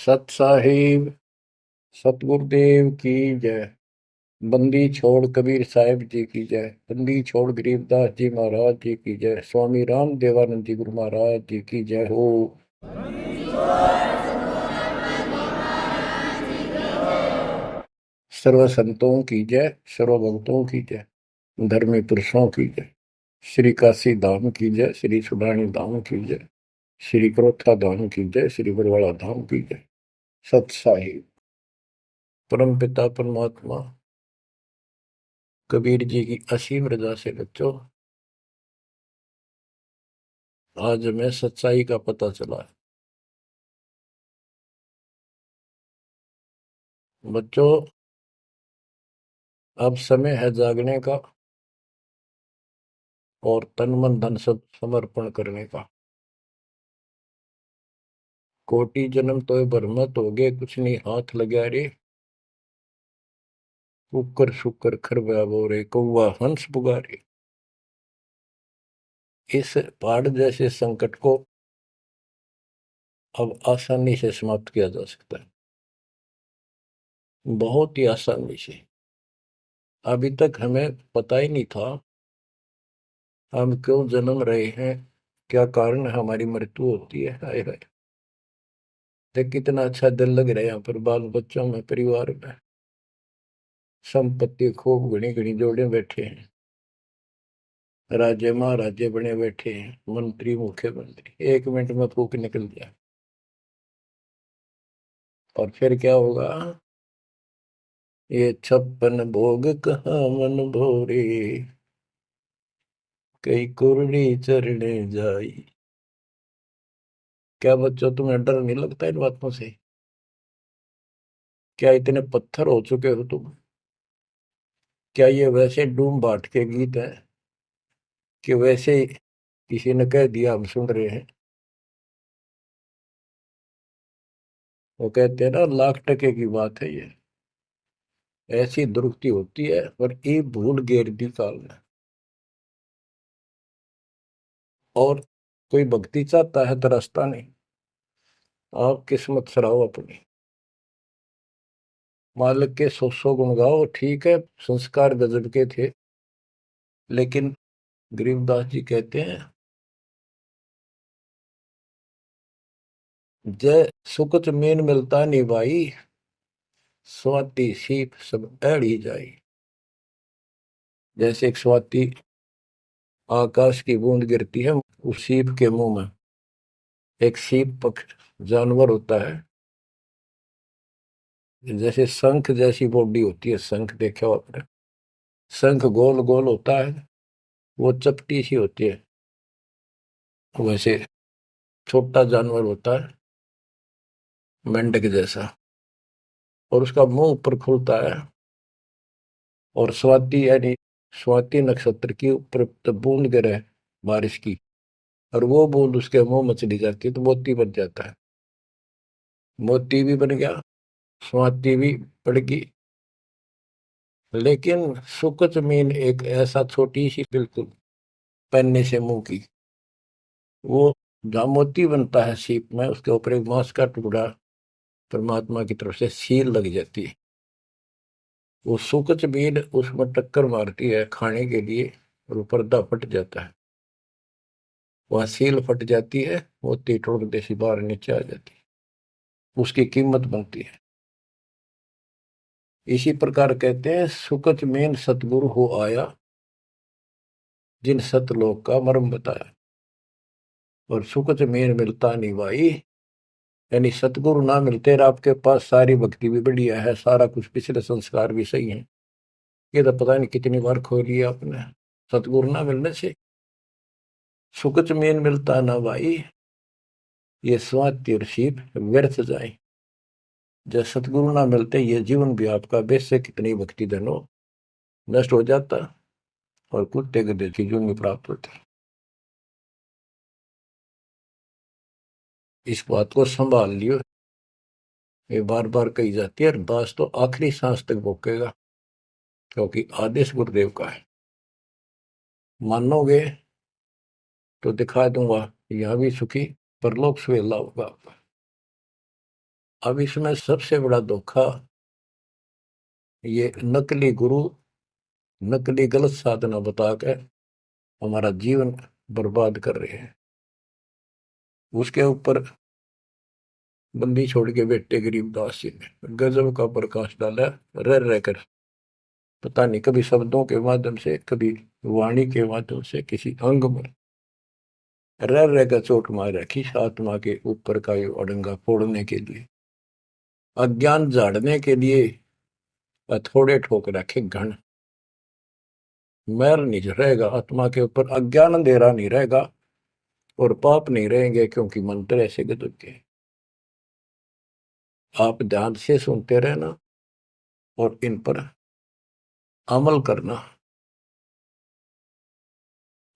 सत साहिब सतगुरुदेव की जय। बंदी छोड़ कबीर साहिब जी की जय। बंदी छोड़ गरीबदास जी महाराज जी की जय। स्वामी राम देवानंद जी गुरु महाराज जी की जय हो। सर्व संतों की जय, सर्व भक्तों की जय, धर्मी पुरुषों की जय। श्री काशी धाम की जय, श्री सुडानी धाम की जय, श्री क्रोथा धाम की जय, श्री बरवाड़ा धाम की जय। सत साहिब परम पिता परमात्मा कबीर जी की असीम रजा से बच्चों आज हमें सच्चाई का पता चला है। बच्चों अब समय है जागने का और तन मन धन सब समर्पण करने का। कोटि जन्म तो भरमत हो गए, कुछ नहीं हाथ लगा रे। कुकर शुकर खरबा बोरे, कौवा हंस पुगारे। इस पहाड़ जैसे संकट को अब आसानी से समाप्त किया जा सकता है, बहुत ही आसानी से। अभी तक हमें पता ही नहीं था हम क्यों जन्म रहे हैं, क्या कारण है हमारी मृत्यु होती है। हाय हाय, देख कितना अच्छा दिल लग रहा है यहाँ पर, बाल बच्चों में, परिवार में। संपत्ति खूब घनी घनी जोड़े बैठे हैं, राजे महाराजे बने बैठे हैं, मंत्री मुख्यमंत्री। एक मिनट में फूक निकल जाए और फिर क्या होगा। ये 56 भोग कहाँ मन भोरे, कई कुर्री चरणे जाई। क्या बच्चों तुम्हें डर नहीं लगता इन बातों से? क्या इतने पत्थर हो चुके हो तुम? क्या ये वैसे डूम बाट के गीत हैं कि वैसे ही किसी ने कह दिया हम सुन रहे हैं? वो कहते हैं ना, लाख टके की बात है ये। ऐसी दुरुक्ति होती है पर ये भूल गेर दी काल ने। और कोई भक्ति चाहता है तो रास्ता नहीं। आप किस्मत सराहो अपनी, मालिक के 100 गुण गाओ। ठीक है, संस्कार गजब के थे, लेकिन गरीबदास जी कहते हैं, जय सुकुच मेन मिलता नहीं भाई, स्वाति सीप सब एड़ी जाई। जैसे एक स्वाति आकाश की बूंद गिरती है उस सीप के मुंह में। एक सीप पक्ष जानवर होता है, जैसे शंख जैसी बॉडी होती है। शंख देखा हो आपने? शंख गोल गोल होता है, वो चपटी सी होती है। वैसे छोटा जानवर होता है, मेंढक जैसा, और उसका मुंह ऊपर खुलता है। और स्वाति यानी स्वाति नक्षत्र की ऊपर जब बूंद गिरे बारिश की, और वो बूंद उसके मुंह में चली जाती है तो मोती बन जाता है। मोती भी बन गया, स्वाति भी पड़ गई। लेकिन सुकच मीन एक ऐसा छोटी सी, बिल्कुल पन्ने से मुंह की, वो जहाँ मोती बनता है सीप में, उसके ऊपर एक मांस का टुकड़ा परमात्मा की तरफ से सील लग जाती है। वो सुकच मीन उसमें टक्कर मारती है खाने के लिए, और वो पर्दा फट जाता है। वह सील फट जाती है, मोती टुकड़े से बाहर नीचे आ जाती है, उसकी कीमत बनती है। इसी प्रकार कहते हैं, सुकच मेन सतगुरु हो आया, जिन सतलोक का मर्म बताया। और सुकच मेन मिलता नहीं भाई, यानी सतगुरु ना मिलते और आपके पास सारी भक्ति भी बढ़िया है, सारा कुछ पिछले संस्कार भी सही है, ये तो पता नहीं कितनी बार खो लिया आपने। सतगुरु ना मिलने से सुकच मेन मिलता ना भाई, ये स्वाति और सीप व्यर्थ जाए। जब सतगुरु ना मिलते, ये जीवन भी आपका वैसे कितनी भक्ति धन हो नष्ट हो जाता, और कुत्ते गधे की जूनी प्राप्त होती। इस बात को संभाल लियो, ये बार बार कही जाती है, और दास तो आखिरी सांस तक भोगेगा, क्योंकि आदेश गुरुदेव का है। मानोगे तो दिखा दूंगा, यहाँ भी सुखी परलोक सुहेला होगा आपका। अब इसमें सबसे बड़ा धोखा ये नकली गुरु, नकली गलत साधना बता के हमारा जीवन बर्बाद कर रहे हैं। उसके ऊपर बंदी छोड़ के बेटे गरीबदास जी ने गजब का प्रकाश डाला, रह रहकर। पता नहीं कभी शब्दों के माध्यम से, कभी वाणी के माध्यम से, किसी अंग में रह रहकर चोट मार रखी आत्मा के ऊपर का ये अड़ंगा फोड़ने के लिए, अज्ञान झाड़ने के लिए। थोड़े ठोक रखे घन, मैल नहीं रहेगा आत्मा के ऊपर, अज्ञान अंधेरा नहीं रहेगा और पाप नहीं रहेंगे, क्योंकि मंत्र ऐसे गजब के। आप ध्यान से सुनते रहना और इन पर अमल करना,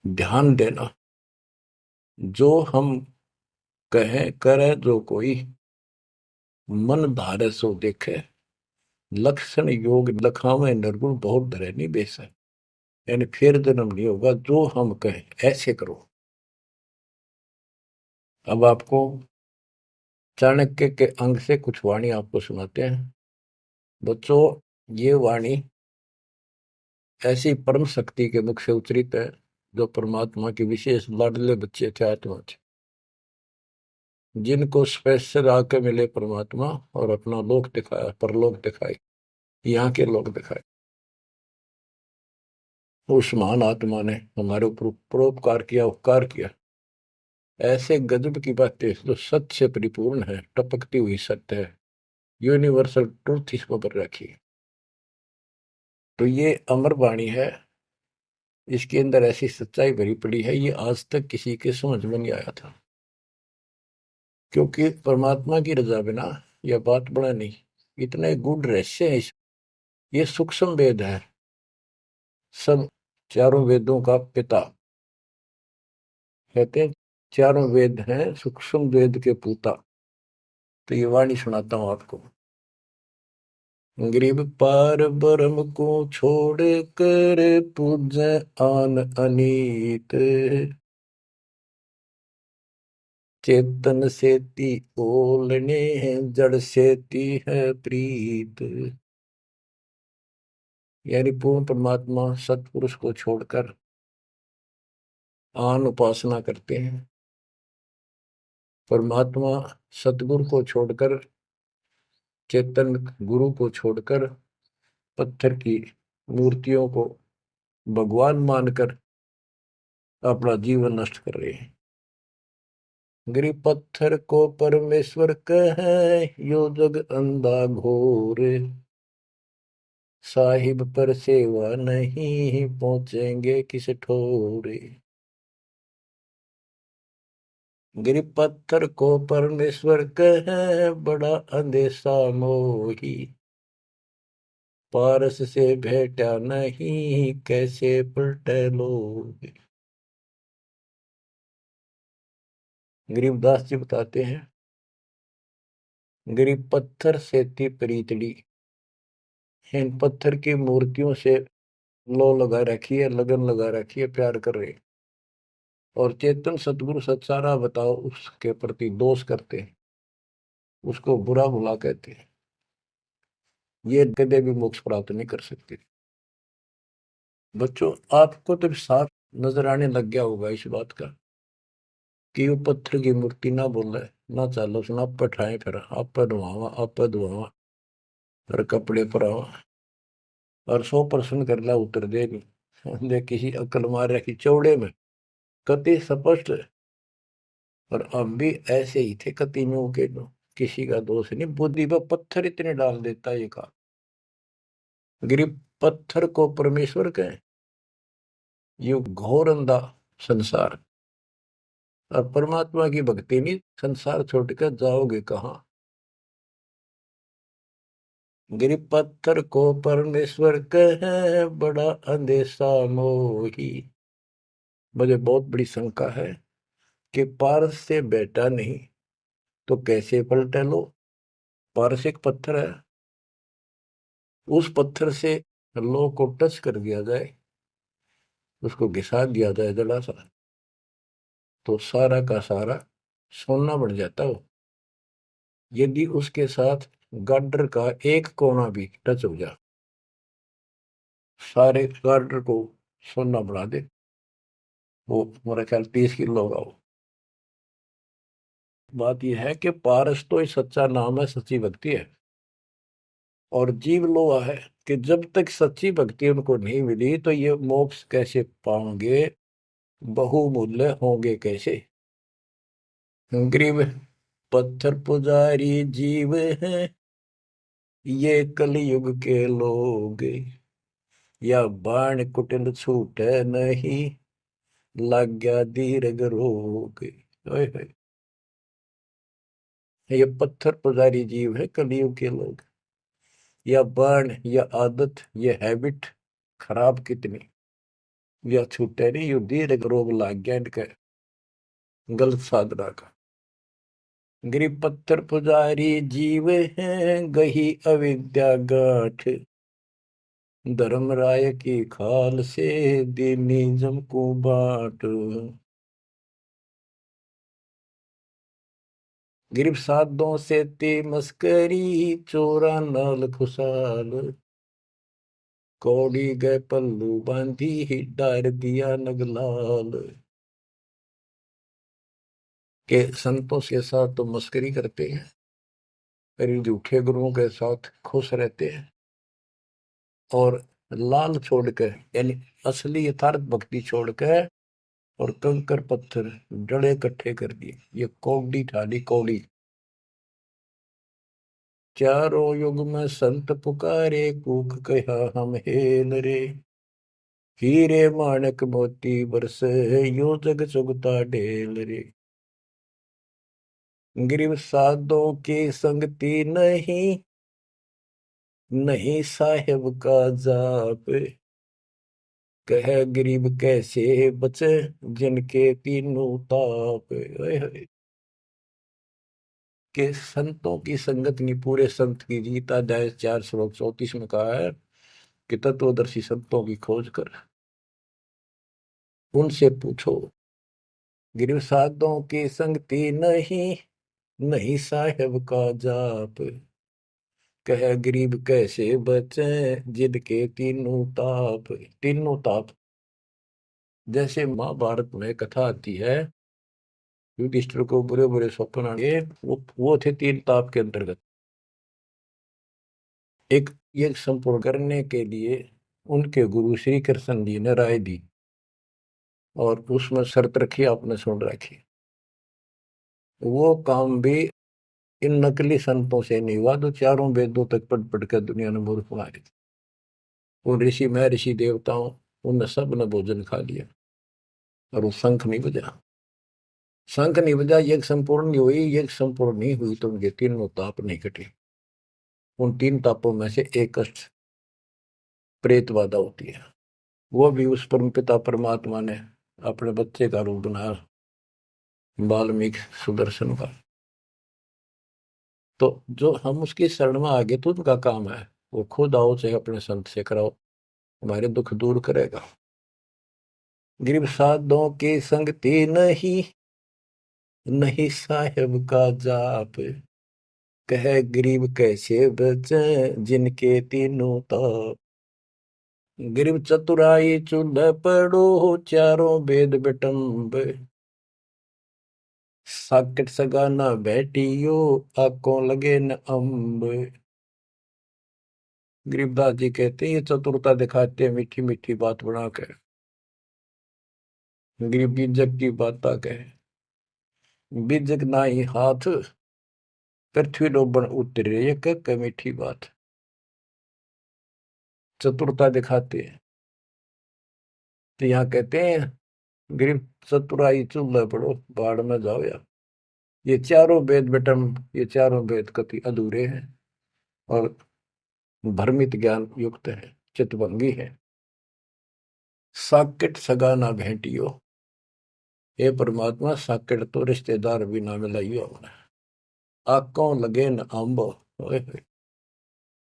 ध्यान देना। जो हम कहें करे जो कोई, मन धारे सो देखे, लक्षण योग लखावे निर्गुण बहुत धरे नहीं बेस है। यानी फिर जन्म नहीं होगा, जो हम कहें ऐसे करो। अब आपको चाणक्य के अंग से कुछ वाणी आपको सुनाते हैं। बच्चों, ये वाणी ऐसी परम शक्ति के मुख से उच्चरित है, जो परमात्मा के विशेष लाडले बच्चे थे आत्मा थे, जिनको स्पेशल आके मिले परमात्मा और अपना लोक दिखाया, परलोक दिखाई, यहाँ के लोक दिखाए। उस महान आत्मा ने हमारे ऊपर परोपकार किया, उपकार किया। ऐसे गजब की बातें जो सत्य से परिपूर्ण है, टपकती हुई सत्य है, यूनिवर्सल ट्रूथ इसको पर रखी। तो ये अमर वाणी है, इसके अंदर ऐसी सच्चाई भरी पड़ी है, ये आज तक किसी के समझ में नहीं आया था। क्योंकि परमात्मा की रजा बिना यह बात बड़ा नहीं। इतने गूढ़ रहस्य है ये सूक्ष्म वेद है, सब चारों वेदों का पिता कहते हैं। चारों वेद हैं सूक्ष्म वेद के पूता। तो ये वाणी सुनाता हूं आपको। गरीब पार ब्रह्म को छोड़ कर पूजे आन अनीत, चेतन सेती ओलने जड़ सेती है प्रीत। यानी पूर्ण परमात्मा सतपुरुष को छोड़कर आन उपासना करते हैं। परमात्मा सतगुरु को छोड़कर, चेतन गुरु को छोड़कर पत्थर की मूर्तियों को भगवान मानकर अपना जीवन नष्ट कर रहे हैं। गरीब पत्थर को परमेश्वर कहे, यो जग अंधा घोर, साहिब पर सेवा नहीं पहुंचेंगे किस ठोरे। गरीब पत्थर को परमेश्वर कहे, बड़ा अंदेशा मोही, पारस से भेटा नहीं कैसे पलटे लोग। गरीबदास जी बताते हैं, गरीब पत्थर से थी प्रीतड़ी, इन पत्थर की मूर्तियों से लो लगा रखी है, लगन लगा रखी है, प्यार कर रहे। और चेतन सतगुरु सत्सारा बताओ उसके प्रति दोष करते हैं, उसको बुरा भुला कहते हैं। ये कदे भी मोक्ष प्राप्त नहीं कर सकते। बच्चों, आपको तो साफ नजर आने लग गया होगा इस बात का कि वो पत्थर की मूर्ति ना बोले, ना चालो सुना, आप पठाए फिर आप धुआवा, आप धुआवा, फिर कपड़े पर आवा और 100% कर ला उतर दे नहीं। दे किसी अकल मार रखी चौड़े में, कति स्पष्ट। और अब भी ऐसे ही थे कतियों के, किसी का दोष नहीं, बुद्धि पर पत्थर इतने डाल देता ये का। गरीब पत्थर को परमेश्वर कहें, ये घोर अंधा संसार। और परमात्मा की भक्ति नहीं, संसार छोड़कर जाओगे कहाँ। गरीब पत्थर को परमेश्वर कहे, बड़ा अंदेशा मोही। मुझे बहुत बड़ी शंका है कि पारस से बेटा नहीं तो कैसे पलटे लो। पारस एक पत्थर है, उस पत्थर से लो को टच कर दिया जाए, उसको घिसा दिया जाए जरा सा, तो सारा का सारा सोना बन जाता हो। यदि उसके साथ गार्डर का एक कोना भी टच हो जाए, सारे गार्डर को सोना बना दे, वो मेरा ख्याल 30 किलो होगा वो। बात यह है कि पारस तो ही सच्चा नाम है, सच्ची भक्ति है। और जीव लोहा है कि जब तक सच्ची भक्ति उनको नहीं मिली तो ये मोक्ष कैसे पाएंगे, बहुमूल्य होंगे कैसे। गरीब पत्थर पुजारी जीव हैं ये कलयुग के लोग, या बाण कुटिल छूटे नहीं, लग गया दीर्घ रोग। ओए होए, ये पत्थर पुजारी जीव है कलयुग के लोग, या बाण या आदत, ये हैबिट खराब कितनी, या छूटे नहीं, यू दीर्घ रोग लग गया इनके गलत साधना का। गरीब पत्थर पुजारी जीव हैं गही अविद्या गाठ, धर्मराय की खाल से दीनिज्म को बाट। गिरब साधों से ते मस्करी, चोरा नाल खुशाल, कौड़ी गए पल्लू बांधी ही डार दिया नगलाल। के संतों के साथ तो मस्करी करते हैं, पर झूठे गुरुओं के साथ खुश रहते हैं, और लाल छोड़कर यानी असली यथार्थ भक्ति छोड़कर और कंकर पत्थर डले इकट्ठे कर दिए, ये कौड़ी ठाली कौड़ी। चारों युग में संत पुकारे, कूक कहा हम हेल रे, हीरे माणक मोती बरसे, यो जग चुगता ढेल रे। गिरव साधों की संगति नहीं, नहीं साहेब का जाप, कह गरीब कैसे बचे, जिनके तीनों ताप। ओए होए, के संतों की संगत नहीं, पूरे संत की जीत। अध्याय 4 श्लोक 34 में कहा है कि तत्वदर्शी संतों की खोज कर उनसे पूछो। गिरव साधों की संगति नहीं, नहीं साहेब का जाप, कह गरीब कैसे बचे, जिनके तीनों ताप। तीनों ताप, जैसे महाभारत में कथा आती है, युधिष्ठिर को बुरे बुरे स्वप्न आए, वो थे 3 ताप के अंतर्गत। एक ये संपूर्ण करने के लिए उनके गुरु श्री कृष्ण जी ने राय दी, और उसमें शर्त रखी, आपने सुन रखी। वो काम भी इन नकली संतों से नहीं हुआ, तो चारों वेदों तक पढ़ पढ़ कर दुनिया ने मूर्ख मारे थे। उन ऋषि में ऋषि देवताओं, उन सब ने भोजन खा लिया, और वो शंख नहीं बजा। शंख नहीं बजा, यज्ञ संपूर्ण नहीं हुई, यज्ञ संपूर्ण नहीं हुई तो उनके तीनों ताप नहीं कटे। उन 3 तापों में से एक कष्ट प्रेत बाधा होती है, वो भी उस परम पिता परमात्मा ने अपने बच्चे का रूप बनाया, वाल्मीकि सुदर्शन का। तो जो हम उसकी शरण में आगे तो उनका काम है, वो खुद आओ चाहे अपने संत से कराओ, हमारे दुख दूर करेगा। गरीब साधों की संगति नहीं, नहीं साहेब का जाप, कह गरीब कैसे बचे, जिनके तीनों ताप। गरीब चतुराई चूल्हे पड़ो, चारों वेद बिटम्ब, साकट सगाना बैठियो, आंखों लगे न अम्ब। गरीबदास जी कहते हैं ये चतुरता दिखाते हैं मीठी मीठी बात बनाकर, गरीब बीजक की बात कहे, बीजक ना ही हाथ, पृथ्वी डोबन उतरे, ये कह मीठी बात। चतुरता दिखाते हैं, तो यहाँ कहते हैं गरीब चतुराई चूल्हे पड़ो, बाढ़ में जाओ यार। ये चारों वेद बेटम, ये चारों वेद कति अधूरे हैं और भ्रमित ज्ञान युक्त है, चितभंगी है। साकेट सगा ना भेंटियो, हे परमात्मा साकेट तो रिश्तेदार भी ना मिलाइयो हमने। आंखों लगे न आंब, ओए होए,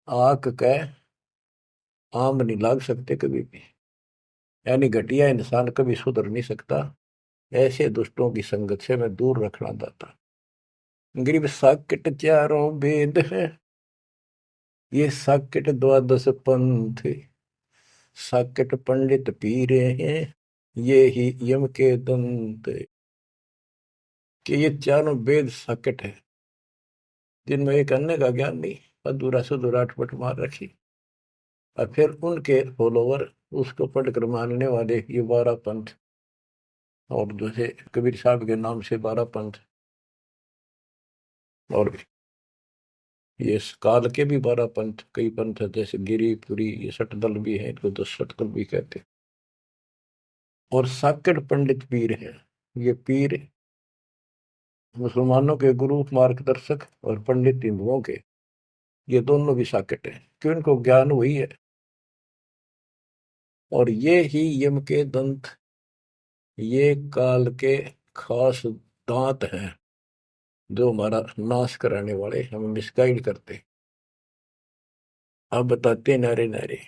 आंख कह आम नहीं लाग सकते कभी भी, यानी घटिया इंसान कभी सुधर नहीं सकता। ऐसे दुष्टों की संगत से मैं दूर रखना चाहता। गरीब साकेट चारों वेद है, ये साकेट द्वादश पंथ, साकेट पंडित पीरे हैं, ये ही यम के दंत। कि ये चारों वेद साकेट है, जिनमें एक अन्य का ज्ञान नहीं, अधूरा सुधूरा अटपट मार रखी, और फिर उनके फॉलोवर उसको पढ़कर मानने वाले ये 12 पंथ, और जैसे कबीर साहब के नाम से 12 पंथ, और ये काल के भी 12 पंथ, कई पंथ है, जैसे गिरिपुरी, ये सटदल भी है, इनको 10 सटदल भी कहते हैं। और साकेट पंडित पीर है, ये पीर मुसलमानों के गुरु मार्गदर्शक, और पंडित हिंदुओं के, ये दोनों भी साकेट है, क्यों इनको ज्ञान वही है। और ये ही यम के दंत, ये काल के खास दांत हैं, जो हमारा नाश कराने वाले, हमें मिसगाइड करते। अब बताते नारे नारे।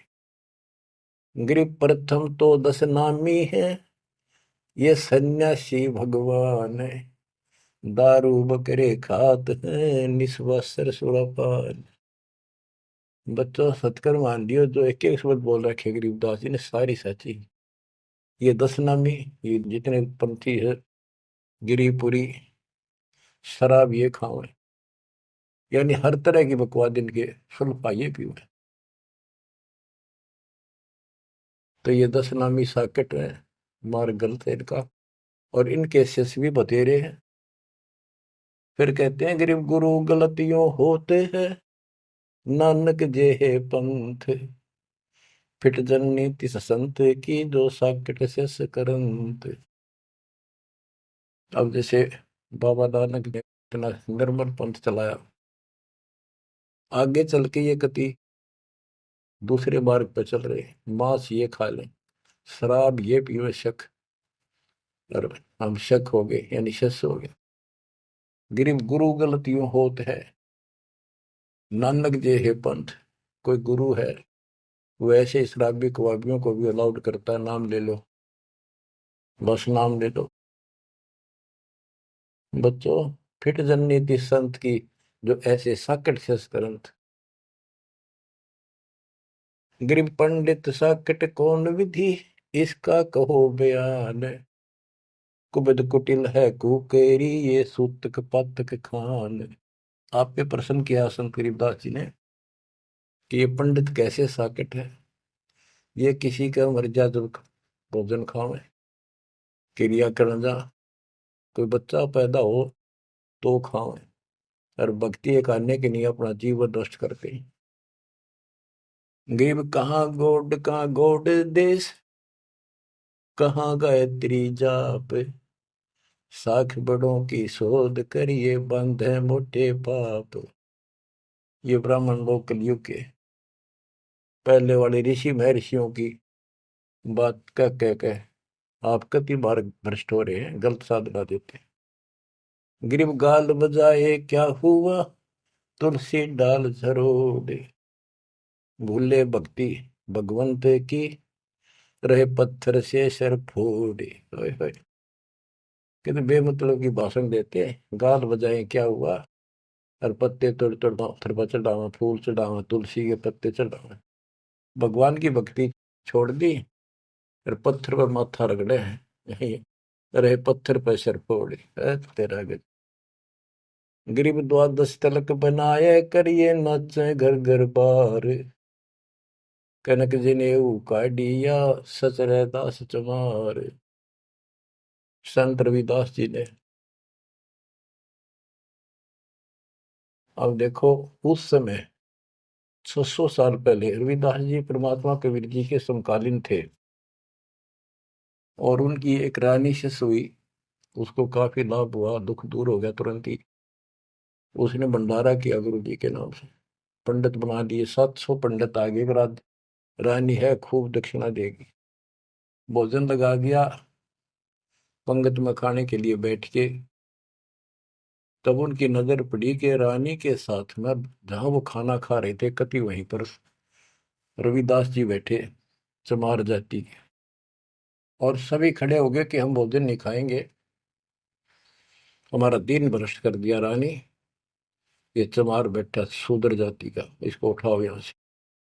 गिरि प्रथम तो 10 नामी है, ये सन्यासी भगवान है, दारू बकरे खात है, निस्वासर सुरापान। बच्चों सत्कर मान लियो, जो एक एक शब्द बोल रखे गरीबदास जी ने सारी सच्ची। ये 10 नामी, ये जितने पंथी है, गिरिपुरी, शराब ये खाओ, यानी हर तरह की बकवाद इनके सुन पाइए भी हुए। तो ये 10 नामी साकेट है, मार्ग गलत है इनका, और इनके शिष्य भी बतेरे हैं। फिर कहते हैं गरीब गुरु गलतियों होते हैं, नानक जे है पंथ, फिट जननी तिस संत की, जो साकेट शिष्य करंत। अब जैसे बाबा नानक ने इतना निर्मल पंथ चलाया, आगे चल के ये कति दूसरे मार्ग पर चल रहे, मांस ये खा लें, शराब ये पीवे शक, और हम शक हो गए, यानी शस हो गए। गरीब गुरु गलतियों होत है, नानक जे है पंथ। कोई गुरु है, वो ऐसे शराबी कबाबियों को भी अलाउड करता है, नाम ले लो, बस नाम ले लो। बच्चों फिट जननीति संत की, जो ऐसे साकट शस करंत। गरीब पंडित साकट कौन विधि, इसका कहो बयान, कुबद कुटिल है कुकेरी, ये सूतक पातक खान। आप पे प्रश्न किया संत गरीबदास जी ने कि ये पंडित कैसे साकेट है, ये किसी का मर्यादा भोजन खावे, क्रिया करना जा, कोई बच्चा पैदा हो तो खावे, और भक्ति करने के लिए अपना जीवन नष्ट करते हैं। गरीब कहाँ गोड देश, कहाँ गायत्री जाप, साख बड़ों की शोध करिए, बंधे मोटे पाप। ये ब्राह्मण लोग कलयुग के पहले वाले ऋषि महर्षियों की बात कह आप कति बार भ्रष्ट हो रहे हैं, गलत साधना देते हैं। गिरिब गाल बजाए क्या हुआ, तुलसी डाल झरोड़े, भूले भक्ति भगवंत की, रहे पत्थर से सर फोड़े। ओए होए, कितने बेमतलब की भाषण देते हैं। गाल बजाए क्या हुआ, और पत्ते तोड़ तोड़ पत्थर पर चढ़ावा, फूल चढ़ावा, तुलसी के पत्ते चढ़ावा, भगवान की भक्ति छोड़ दी, और पत्थर पर माथा रगड़े हैं, रहे पत्थर पर सर फोड़े। तेरा गज। गरीब द्वादश तलक बनाए, करिए नाचे घर घर बार, कनक जनेऊ काढ़िया, सच रहदास चमार। संत रविदास जी ने, अब देखो उस समय 600 साल पहले रविदास जी परमात्मा कबीर जी के समकालीन थे, और उनकी एक रानी शिष्य हुई, उसको काफी लाभ हुआ, दुख दूर हो गया तुरंत ही। उसने भंडारा किया गुरु जी के नाम से, पंडित बना दिए, 700 पंडित आगे, रानी है खूब दक्षिणा देगी। भोजन लगा दिया, पंगत में खाने के लिए बैठ के, तब उनकी नजर पड़ी कि रानी के साथ में जहां वो खाना खा रहे थे, कति वहीं पर रविदास जी बैठे, चमार जाति के। और सभी खड़े हो गए कि हम भोजन नहीं खाएंगे, हमारा दिन भ्रष्ट कर दिया रानी। ये चमार बैठा शूद्र जाति का, इसको उठाओ यहाँ से।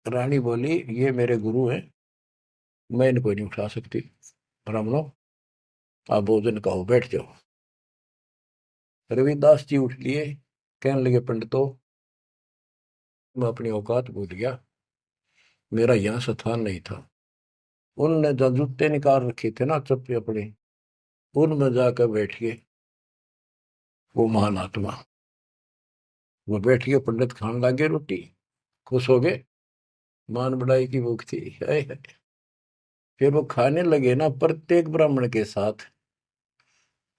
रानी बोली ये मेरे गुरु हैं, मैं इनको नहीं उठा सकती। ब्राह्मणों आप भोजन कहो, बैठ जाओ। रविदास जी उठ लिए, कहने लगे पंडितों मैं अपनी औकात भूल गया, मेरा यहाँ स्थान नहीं था। उनने जो जूते निकाल रखे थे ना चप्पे अपने, उनमें जाकर बैठ गए वो महान आत्मा। वो बैठ गए, पंडित खाने लगे रोटी, खुश हो गए, मान बढ़ाई की भूख थी। हाय हाय। फिर वो खाने लगे ना, प्रत्येक ब्राह्मण के साथ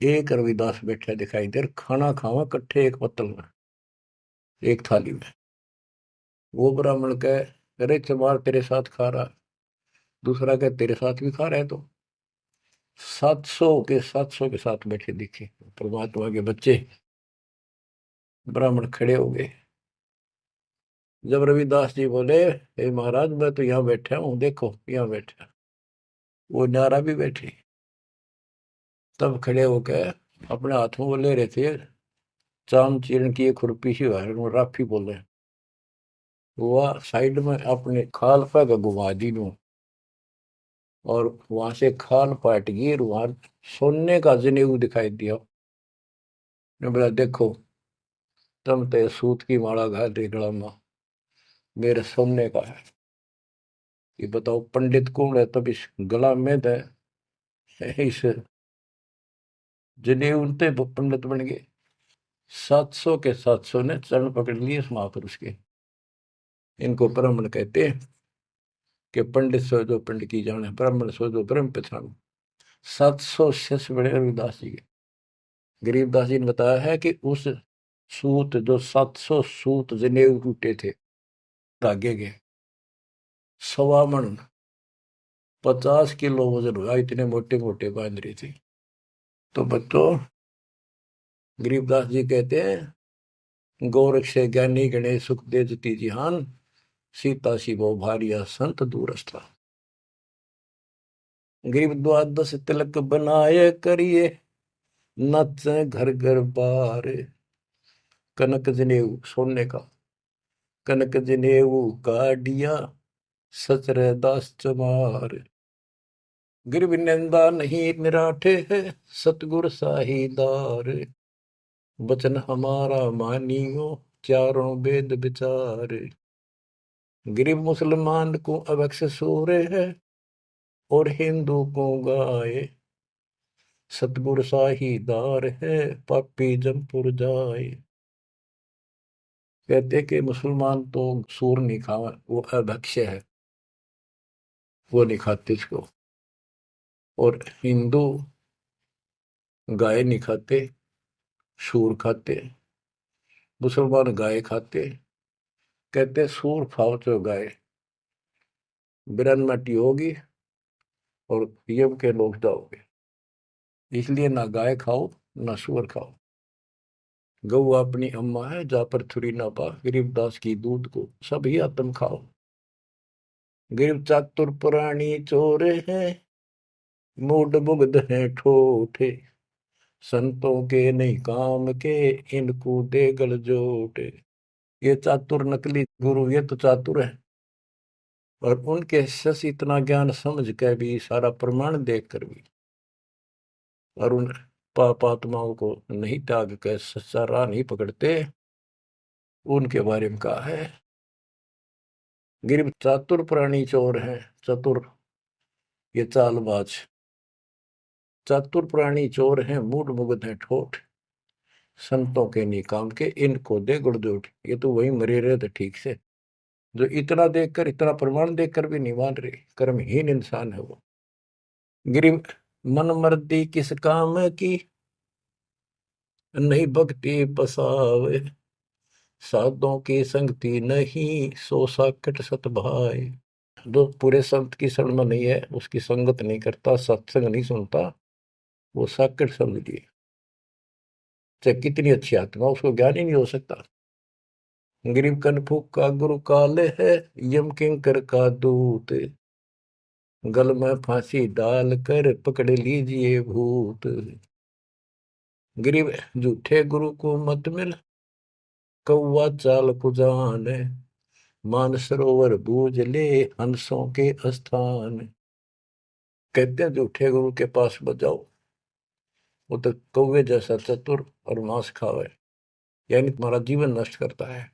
एक रविदास बैठा दिखाई दे, खाना खावा इकट्ठे एक पत्तल में, एक थाली में। वो ब्राह्मण कहे अरे चमार तेरे साथ खा रहा, दूसरा कहे तेरे साथ भी खा रहा है। तो 700 के साथ बैठे दिखे परमात्मा के बच्चे। ब्राह्मण खड़े हो गए। जब रविदास जी बोले हे महाराज मैं तो यहाँ बैठा हूँ, देखो यहाँ बैठा, वो नारा भी बैठे। तब खड़े होकर अपने हाथ में वो ले रहे थे चाम चीरण की एक खुरपी सी राफी बोले, वो साइड में अपने खाल पर घुमा दी नू, और वहां से खाल पाट गई, वहां सोने का जनेऊ दिखाई दिया। ने बोला देखो तुम तो सूत की माला घाल रही गला में, मेरे सोने का है। ये बताओ पंडित कौन है, तब इस गला में दे इस जनेऊ ते पंडित बन गए। 700 ने चरण पकड़ लिए इस महापुरुष के। इनको ब्राह्मण कहते हैं कि पंडित सो जो पंडित की जाने, ब्राह्मण सो जो ब्रह्म पहचान। 700 शिष्य बड़े रविदास जी के। गरीबदास जी ने बताया है कि उस सूत जो 700 सूत जनेऊ टूटे थे धागे के, 1.25 मन 50 किलो वजन हुआ, इतने मोटे मोटे बांध रही थी। तो बच्चों गरीबदास जी कहते हैं गोरख से ज्ञानी गणेश सुख दे जती जिहान, सीता शिवो भारिया संत दूरस्था। गरीब द्वादश तिलक बनाए करिए, नच घर घर बार। कनक जनेऊ सोने का, कनक जनेऊ काडिया सचर दास चमार। गिरव निंदा नहीं निराठे है, सतगुर साहीदार। वचन हमारा मानियो, चारों वेद विचार। गरीब मुसलमान को अवक्ष सूरे है, और हिंदू को गाए। सतगुर साहीदार है, पापी जमपुर जाए। कहते कि मुसलमान तो सूर नहीं खावा, वो अभक्ष्य है, वो नहीं खाते इसको। और हिंदू गाय नहीं खाते, सूर खाते। मुसलमान गाय खाते। कहते सूर खाओ तो गाय बिरन मटी होगी और यम के लोग जाओगे, इसलिए ना गाय खाओ ना सूअर खाओ। गऊ अपनी अम्मा है, जा पर थुरी ना पा, गरीबदास की दूध को सभी आत्म खाओ। गरीब चातुर पुरानी चोर है, मूड मुग्ध है ठोठे। संतों के नहीं काम के, इनको दे गल जोटे। ये चातुर नकली गुरु ये तो चातुर है, और उनके शिष्य इतना ज्ञान समझ के भी, सारा प्रमाण देख कर भी, और उन पाप आत्माओं को नहीं त्याग कर सच्चा राह नहीं पकड़ते। उनके बारे में कहा है गिर चातुर प्राणी चोर है। चतुर ये चालबाज, चातुर प्राणी चोर हैं, मूड मुग्ध है ठोठ। संतों के नहीं काम के, इनको दे गुड़जोट। ये तो वही मरे रहे थे ठीक से, जो इतना देखकर, इतना प्रमाण देखकर भी नहीं मान रहे, कर्महीन इंसान है वो। गिरी मन मर्दी किस काम की, नहीं भक्ति बसावे। साधों की संगति नहीं, सो साकट सत भाई। जो पूरे संत की शरण में नहीं है, उसकी संगत नहीं करता, सत्संग नहीं सुनता, वो साकट समझिए। चाहे कितनी अच्छी आत्मा, उसको ज्ञान ही नहीं हो सकता। गरीब कनफूक का गुरु काले है, यम किंकर का दूत। गल में फांसी डाल कर पकड़ लीजिए भूत। गरीब झूठे गुरु को मत मिल, कौवा चाल कुजान, मानसरोवर बूझ ले हंसों के स्थान। कहते हैं झूठे गुरु के पास बजाओ, वो तो कौवे जैसा चतुर और मांस खावे, यानी तुम्हारा जीवन नष्ट करता है।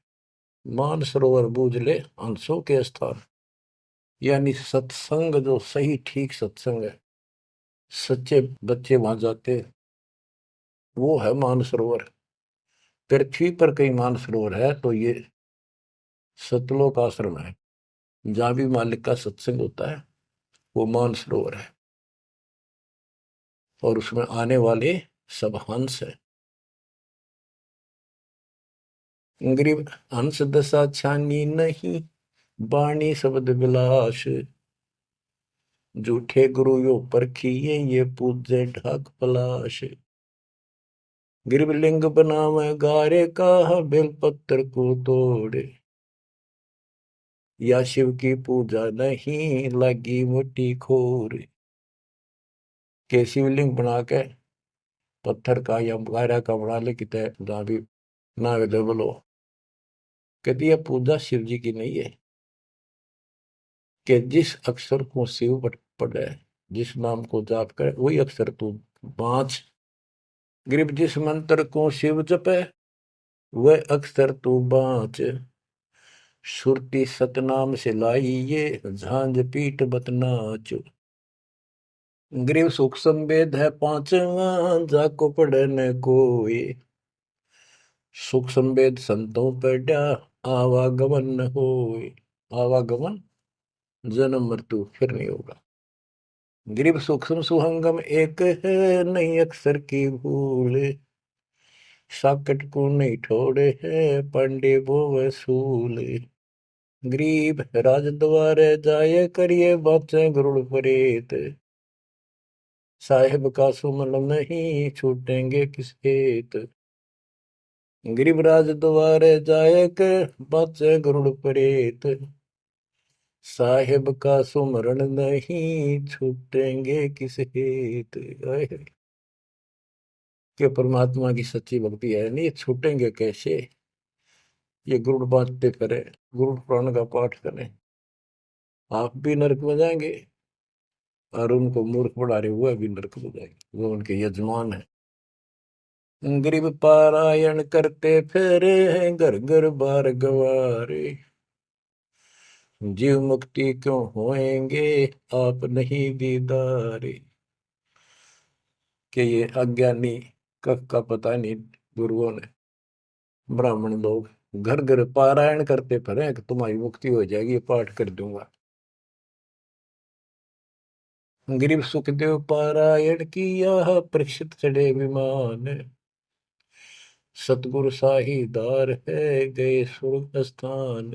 मानसरोवर बूझ ले हंसों के स्थान, यानी सत्संग जो सही ठीक सत्संग है, सच्चे बच्चे वहां जाते, वो है मानसरोवर। पृथ्वी पर कई मानसरोवर है, तो ये सतलोक आश्रम है, जहां भी मालिक का सत्संग होता है वो मानसरोवर है, और उसमें आने वाले सब हंस है। गरीब हंस दशा छानी नहीं, बाणी शब्द विलास। झूठे गुरु यो परखिए, ये पूजे ढाक पलाश। गिरब लिंग बनावे गारे का, बेलपत्र को तोड़े। या शिव की पूजा नहीं, लगी मोटी खोर। के शिवलिंग बना के पत्थर का या गारा का बना ले, कितने जहां भी ना अवेलेबल हो, कहती है पूजा शिव जी की नहीं है। कि जिस अक्षर को शिव पढ़े, जिस नाम को जाप करे, वही अक्षर तू बाँच। ग्रीब जिस मंत्र को शिव जपे, वह अक्षर तू बाँच। सुरती सतनाम से लाई ये, झांझ पीठ बतनाच। ग्रीव सुख संवेद है पांचवा, जाको पढ़े न कोई। सुख संवेद संतों पढ़ा, आवागमन न होए। आवागमन जन्म मृत्यु फिर नहीं होगा। गिरिव सूक्ष्म सुहंगम एक है, नहीं अक्षर की भूल। साकट को नहीं ठोड़े है, पांडे वो वसूल। गरीब राज द्वारे जाए, करिए बातें गरुड़ परेत। साहेब का सुमन नहीं, छूटेंगे किस हेत। गरीब राज द्वारे जाए, कर बातें गरुड़ परेत। साहेब का सुमरण नहीं, छूटेंगे किस हेत। कि परमात्मा की सच्ची भक्ति है नहीं, छूटेंगे कैसे। ये गुरुड़ बांटते करें, गुरुड़ पुराण का पाठ करें, आप भी नरक में जाएंगे, और उनको मूर्ख बना रहे हुए भी नरक में जाएंगे, वो उनके यजमान है। गरीब पारायण करते फेरे हैं, घर घर बार गवारे। जीव मुक्ति क्यों होएंगे, आप नहीं दीदारे। कि ये अज्ञानी कख का पता नहीं गुरुओं ने, ब्राह्मण लोग घर घर पारायण करते फिरे कि तुम्हारी मुक्ति हो जाएगी, पाठ कर दूंगा। गरीब सुखदेव पारायण किया, परीक्षित चढ़े विमान। सतगुरु साहीदार है, गए स्वर्ग स्थान।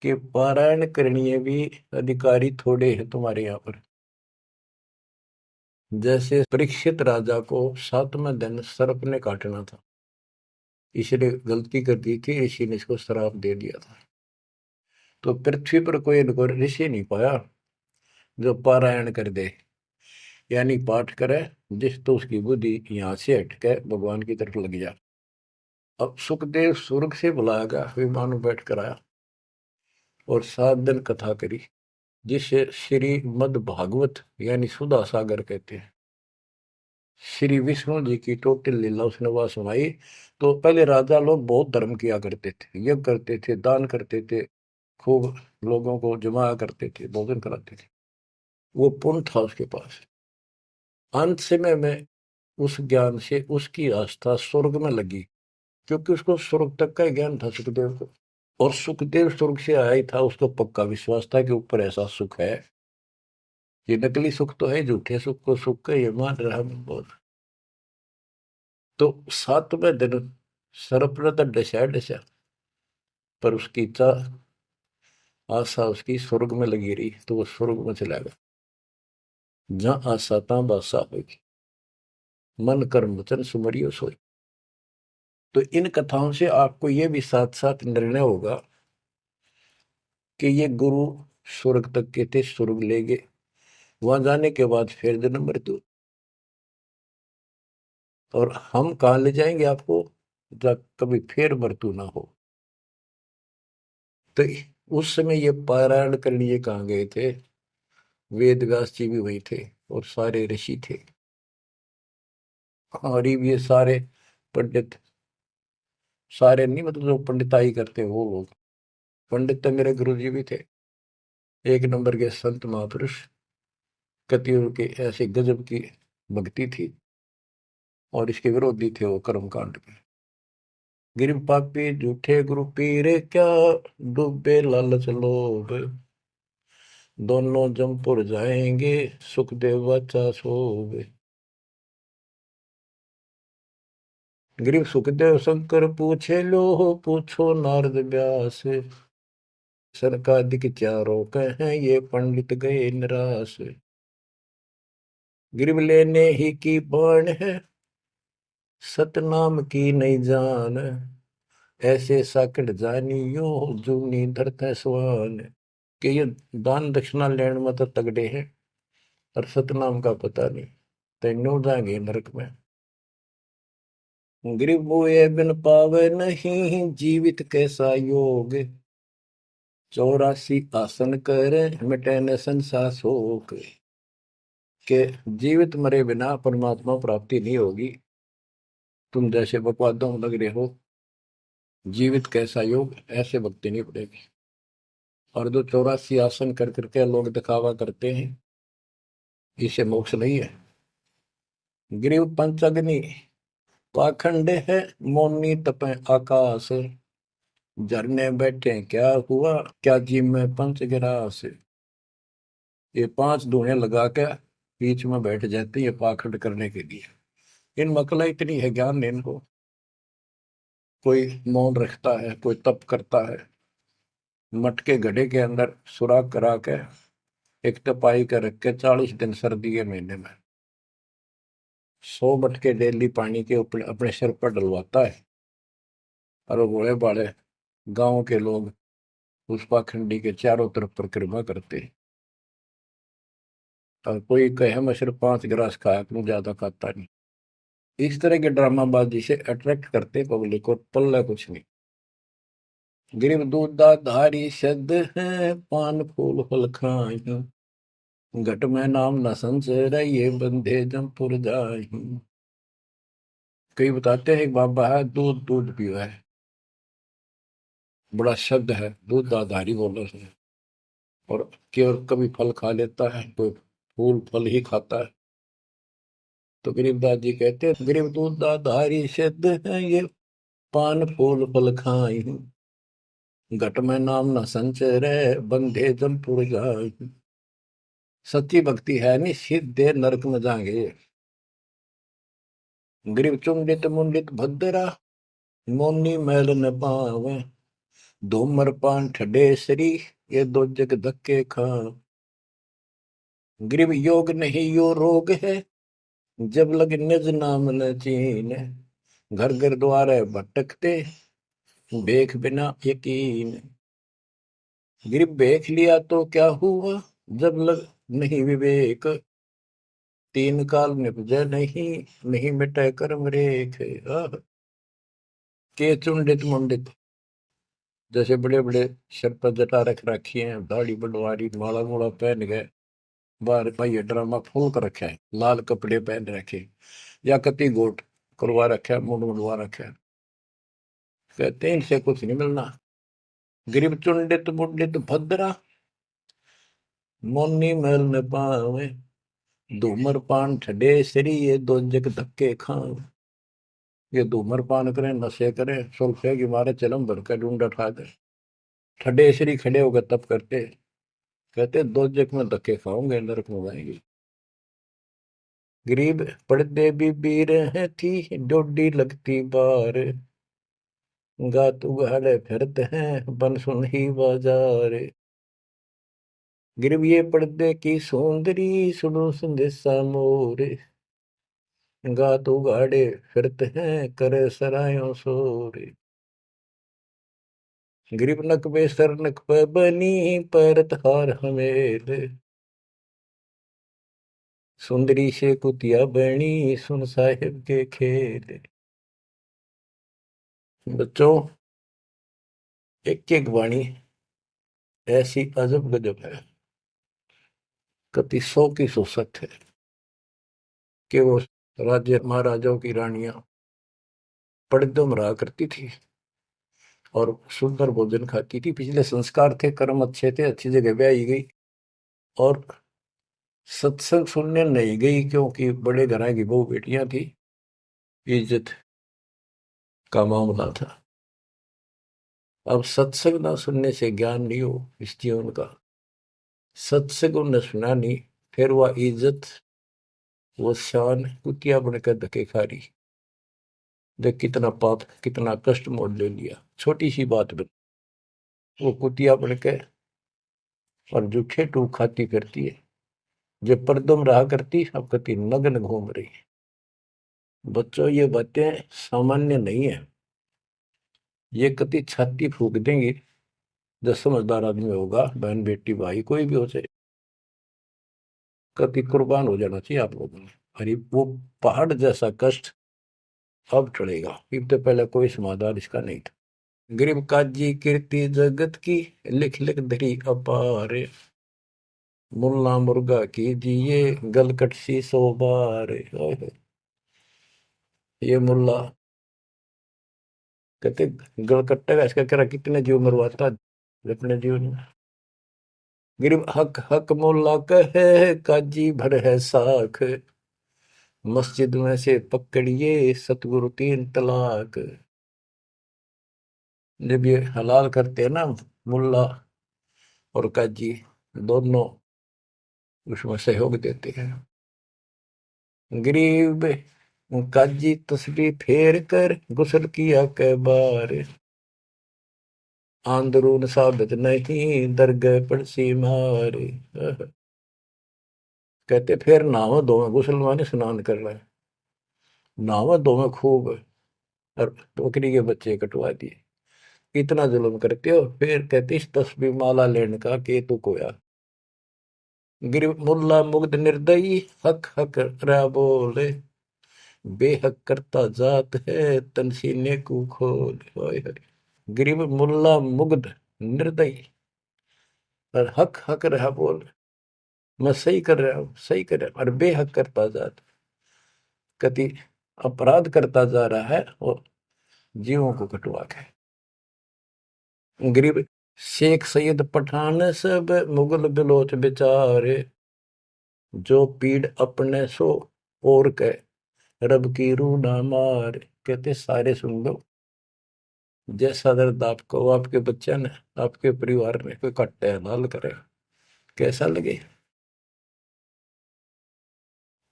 के पारायण करनी भी अधिकारी थोड़े हैं तुम्हारे यहाँ पर। जैसे परीक्षित राजा को 7वें दिन सर्प ने काटना था, इसलिए गलती कर दी थी, ऋषि ने इसको श्राप दे दिया था। तो पृथ्वी पर कोई इनको ऋषि नहीं पाया जो पारायण कर दे, यानी पाठ करे, जिस तो उसकी बुद्धि यहाँ से हटके भगवान की तरफ लग जा। अब सुखदेव स्वर्ग से बुलाया गया, विमान में बैठ कर आया और 7 दिन कथा करी, जिसे श्री मद भागवत यानी सुधा सागर कहते हैं। श्री विष्णु जी की टोटल लीला उसने वह सुनाई। तो पहले राजा लोग बहुत धर्म किया करते थे, यज्ञ करते थे, दान करते थे, खूब लोगों को जमाया करते थे, भोजन कराते थे, वो पुण्य था उसके पास। अंत समय में उस ज्ञान से उसकी आस्था स्वर्ग में लगी, क्योंकि उसको स्वर्ग तक का ज्ञान था सुखदेव को। और सुखदेव स्वर्ग से आया ही था, उसको पक्का विश्वास था कि ऊपर ऐसा सुख है। ये नकली सुख तो है, झूठे सुख को सुख का ये मान रहा बहुत। तो 7वें दिन सर्प ने तो डसा डसा, पर उसकी आशा उसकी स्वर्ग में लगी रही, तो वो स्वर्ग में चला गया। जहां आशा तहां बासा होगी, मन कर्म वचन सुमरियो सोई। तो इन कथाओं से आपको ये भी साथ साथ निर्णय होगा कि ये गुरु स्वर्ग तक के थे, स्वर्ग ले गए, वहां जाने के बाद फिर जन्म मृत्यु। और हम कहाँ ले जाएंगे आपको, जब कभी फिर मृत्यु ना हो। तो उस समय ये पारायण करने लिए कहाँ गए थे? वेद व्यास जी भी वही थे और सारे ऋषि थे, और ये सारे पंडित, सारे नहीं मतलब जो पंडिताई करते वो लोग। पंडित तो मेरे गुरु जी भी थे, एक नंबर के संत महापुरुष। कतियों के ऐसे गजब की भक्ति थी, और इसके विरोधी थे वो कर्म कांड के। गिर पापी झूठे गुरु पीरे क्या, डूबे लालच लोभ, दोनों जमपुर जाएंगे, सुखदेव वाचा सोवे। गिरीव सुखदेव शंकर पूछे लो, पूछो नारद व्यास, सरकादिक चारों कहें ये पंडित गए निराश। गिरीव लेने ही की बाण है, सतनाम की नहीं जान, ऐसे साकट जानियो, जूनी धरते स्वान। कि ये दान दक्षिणा लेने में तो तगड़े हैं, और सतनाम का पता नहीं, तेनों जाएंगे नरक में। गिरीव मुए बिन पावे नहीं, जीवित कैसा योग, 84 आसन करे, मिटे न संसार शोक। के जीवित मरे बिना परमात्मा प्राप्ति नहीं होगी। तुम जैसे बकवादों में लग रहे हो, जीवित कैसा योग, ऐसे भक्ति नहीं पड़ेगी। और जो 84 आसन कर करके लोग दिखावा करते हैं, इसे मोक्ष नहीं है। गिरीव पंचअग्नि पाखंड है, मौनी तपे आकाश, झरने बैठे क्या हुआ, क्या जी में पंच गिरास। ये 5 धुएं लगा के बीच में बैठ जाते हैं, ये पाखंड करने के लिए। इन मकला इतनी है ज्ञान नहीं इनको। कोई मौन रखता है, कोई तप करता है, मटके घड़े के अंदर सुराख करा के एक तपाई कर रख के 40 दिन सर्दी के महीने में 100 मटके डेली पानी के ऊपर अपने सिर पर डलवाता है, और वो बड़े बड़े गांव के लोग उस पाखंडी के चारों तरफ परिक्रमा करते हैं। और कोई कहे मैं सिर्फ 5 गिलास खाया करूं, ज्यादा खाता नहीं। इस तरह के ड्रामाबाजी से अट्रैक्ट करते पब्लिक को, पल्ला कुछ नहीं। गिरिव दूधा धारी शब्द है, पान फूल फल खाई, घट में नाम न संचय, ये बंधे जमपुर जाई। कई बताते हैं एक बाबा है, दूध दूध पिया है, बड़ा शब्द है, दूध दाधारी बोलो से। और केवल कभी फल खा लेता है, कोई फूल फल ही खाता है। तो गरीबदास जी कहते हैं, गरीब दूध दाधारी शब्द है, ये पान फूल फल खाई, घट में नाम न संचय रहे, बंधे जमपुर जाई। सच्ची भक्ति है नहीं, सीधे नरक में जाएंगे। गरीब चुंडित मुंडित भद्रा, मोनी मैल न पावे, धूमर पान ठडेसरी, ये दो जग धक्के खा। गरीब योग नहीं यो रोग है, जब लग निज नाम न चीन, घर घर द्वारे भटकते, बेख बिना यकीन। गरीब बेख लिया तो क्या हुआ, जब लग नहीं विवेक, तीन काल निपजे नहीं, नहीं मिटे कर्म रेख। के चुंडित मुंडित, जैसे बड़े बड़े सिर पर जटा रख रखी है, दाढ़ी बड़वारी, माला मोला पहन गए, बाहर भाई ड्रामा फूल कर रखा है, लाल कपड़े पहन रखे, या कति गोट करवा रखा है, मुंड मुंडवा रखा है। कहते हैं इनसे कुछ नहीं मिलना। गरीब चुंडित मुंडित भद्रा, मोनी मैल न पावे, धूमर पान ठडे सरी, ये दो जग धक्के खाओ। ये धूमर पान करें, नशे करें, सुल्फे की मारे चलम भर कर ढूंढ उठा दे, ठडे सरी खड़े होकर तप करते, कहते दो जग में धक्के खाओगे, नरक में जाएंगे। गरीब पड़दे भी बीर है थी, डोडी लगती बार, गात उगाड़े फिरते हैं, बन सुन ही बाजार। गरीब ये पर्दे की सौंदरी, सुनो संदेशा मोर, गात उगाड़े फिरते हैं, करे सरायों शोर। गरीब नक पे सर नक पे बनी, पैरत हार हमेल, सुंदरी से कुतिया बनी, सुन साहिब के खेल। बच्चों, एक एक वाणी ऐसी अजब गजब है, कति 100 की 100 सत्य है कि वो राज्य महाराजाओं की रानियां पर्दों में रहा करती थी और सुंदर भोजन खाती थी। पिछले संस्कार थे, कर्म अच्छे थे, अच्छी जगह ब्याही गई और सत्संग सुनने नहीं गई क्योंकि बड़े घरां की बहू बेटियां थी, इज्जत का मामला था। अब सत्संग ना सुनने से ज्ञान नहीं हो इस जीवन का, सत्संग उन्हें सुना नहीं, फिर वह इज्जत वो शान कुतिया बनकर धके खा रही। देख कितना पाप, कितना कष्ट मोल ले लिया छोटी सी बात में। वो कुतिया बनके और जूठे टूक खाती फिरती है, जो पर्दों में रहा करती अब कति नग्न घूम रही है। बच्चों, ये बातें सामान्य नहीं है, ये कति छाती फूक देंगी। जो समझदार आदमी होगा, बहन बेटी भाई कोई भी हो जाए, कति कुर्बान हो जाना चाहिए आप लोगों ने। अरे वो पहाड़ जैसा कष्ट अब चढ़ेगा, इससे पहले कोई समाधान इसका नहीं था। गरीब काजी कीर्ति जगत की, लिख लिख धरी अपार, मुल्ला मुर्गा कीजिए गलकट सी 100 बार। ये मुल्ला कहते गलकट्टे का इसका कह कितने जीव मरवाता अपने जीवन में। गरीब हक हक मुल्ला कहे काजी भर है साख, मस्जिद में से पकड़िए सतगुरु 3 तलाक। जब ये हलाल करते हैं ना मुल्ला और काजी दोनों उसमें सहयोग देते हैं। गरीब काजी तस्बीह फेर कर गुस्ल किया कै बार, आंदरून साबित नहीं दरगह पड़सी मार। कहते फिर नहावा धोवे, गुस्ल माने स्नान कर रहे, नहावा धोवे खूब और बकरी के बच्चे कटवा दिए। इतना जुल्म करते हो, फिर कहते इस तस्बीह माला लेने का के तू कोया। गरीब मुल्ला मुग्ध निर्दयी हक हक रहा बोले, बेहक करता जात है तनसीने को खोल। गरीब मुल्ला मुग्ध निर्दयी और हक हक रहा बोल, मैं सही कर रहा हूं, सही कर रहा हूं, और बेहक करता जात, कति अपराध करता जा रहा है और जीवों को कटवा के। गरीब शेख सैयद पठान सब मुगल बिलोच बेचारे, जो पीड़ अपने सो और के रब की रूह ना मार। कहते सारे सुन लो, जैसा दर्द आपको आपके बच्चे ने आपके परिवार में कोई कट्टे हलाल करे, कैसा लगे।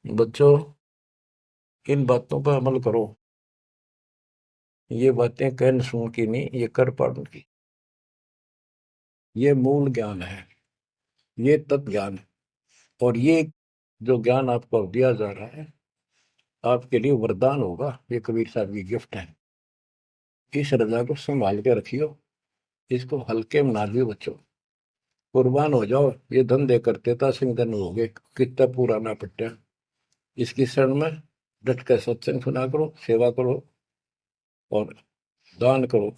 बच्चों, इन बातों पर अमल करो, ये बातें कहन सुन की नहीं, ये कर पाड़न की। ये मूल ज्ञान है, ये तत्व ज्ञान है, और ये जो ज्ञान आपको दिया जा रहा है आपके लिए वरदान होगा। ये कबीर साहब की गिफ्ट है, इस रजा को संभाल के रखियो, इसको हल्के में ना दियो बच्चों, कुर्बान हो जाओ। ये धंधे करते था सिंह धन हो गए, कितना पूरा ना पट्टा। इसकी शरण में डट कर सत्संग सुना करो, सेवा करो और दान करो,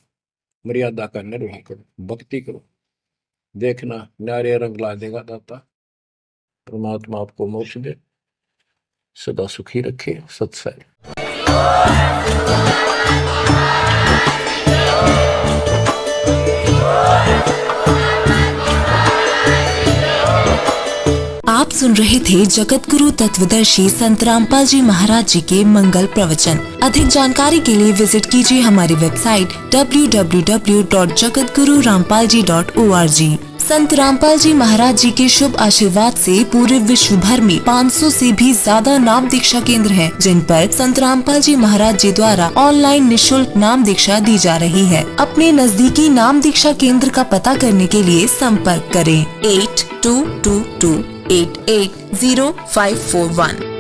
मर्यादा का निर्वाह करो, भक्ति करो। देखना न्यारे रंग ला देगा दाता। परमात्मा आपको मोक्ष दे, सदा सुखी रखे। सत्संग। आप सुन रहे थे जगत गुरु तत्वदर्शी संत रामपाल जी महाराज जी के मंगल प्रवचन। अधिक जानकारी के लिए विजिट कीजिए हमारी वेबसाइट www.jagatgururampalji.org। संत रामपाल जी महाराज जी के शुभ आशीर्वाद से पूरे विश्व भर में 500 से भी ज्यादा नाम दीक्षा केंद्र हैं, जिन पर संत रामपाल जी महाराज जी द्वारा ऑनलाइन निशुल्क नाम दीक्षा दी जा रही है। अपने नजदीकी नाम दीक्षा केंद्र का पता करने के लिए संपर्क करें 8222880541।